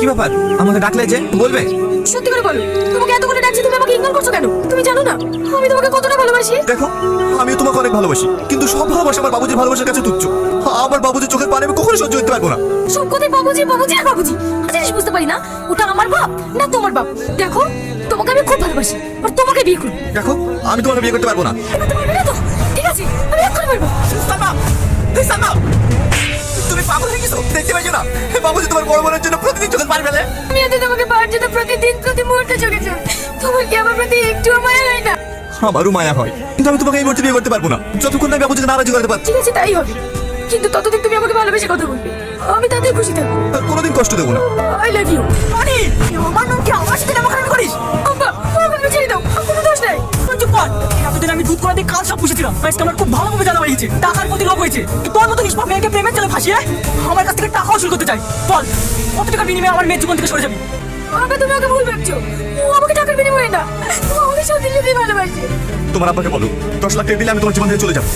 কি ব্যাপার আমাকে ডাকলে যে বলবে? সত্যি করে বলো, তোমাকে এত করে ডাকছি, তুমি আমাকে ইগনোর করছো কেন? তুমি জানো না আমি তোমাকে কতটা ভালোবাসি? দেখো, আমিও তোমাকে অনেক ভালোবাসি, কিন্তু সব ভালোবাসা আমার বাবুজির ভালোবাসার কাছে তুচ্ছ। আমার বাবুজির চোখের পানি আমি কখনো সহ্য করতে পারবো না। সব কথাই বাবুজি বাবুজি আর বাবুজি। জিনিস বুঝতে পারি না, ওটা আমার বাপ না তোমার বাপ। দেখো, তোমাকে আমি খুব ভালোবাসি, আর তোমাকে বিয়ে করব। দেখো, আমি তোমাকে বিয়ে করতে পারবো না। করতে পারবে না তো? ঠিক আছে, আমি এক্ষুনি পারবো। সালমা, এই সালমা, তুমি পাগল হয়ে গেছো? দেখতে পাইছো না বাবুজি তোমার বড় বোনের জন্য প্রতিদিন চোখের পানি ফেলে? আমি আজ তোমাকে পাওয়ার জন্য প্রতিদিন প্রতি মুহূর্তে চোখে চোখ। তোমার কি আমার প্রতি একটুও মায়া হয় না? আমারও মায়া হয়, কিন্তু আমি তোমাকে এই মুহূর্তে বিয়ে করতে পারবো না যতক্ষণ না বাবুজিকে নারাজি করতে পারছি। ঠিক আছে, তাই হবে, কিন্তু ততদিন তুমি আমাকে ভালোবেসে কথা বলবে, আমি তাতেই খুশি থাকবো। কোনোদিন কষ্ট দেবো না। I love you. মানি আমার নাম কি আমার সাথে নামকরণ করিস? আব্বা, আমাকে ছেড়ে দাও, আমার কোনো দোষ নাই। চুপ কর। এতদিন আমি দুধ করাতে কাল সব পুষেছিলাম, আজকে আমার খুব ভালোভাবে জানা হয়ে গেছে টাকার প্রতি লোভ হয়েছে। তোর মতো নিষ্পাপ মেয়েকে প্রেমের জালে ভাসিয়ে আমার কাছ থেকে টাকা উসুল করতে চাই। বল, কত টাকার বিনিময়ে আমার মেয়ের জীবন থেকে সরে যাবি? আব্বা, তুমি ওকে ভুল ভাবছো, ও আমাকে টাকার বিনিময়ে না, ও আমাকে সত্যি সত্যি ভালোবাসে। তোমার আব্বাকে বলো 10 লাখ টাকা দিলে আমি তোমার জীবন থেকে চলে যাবো।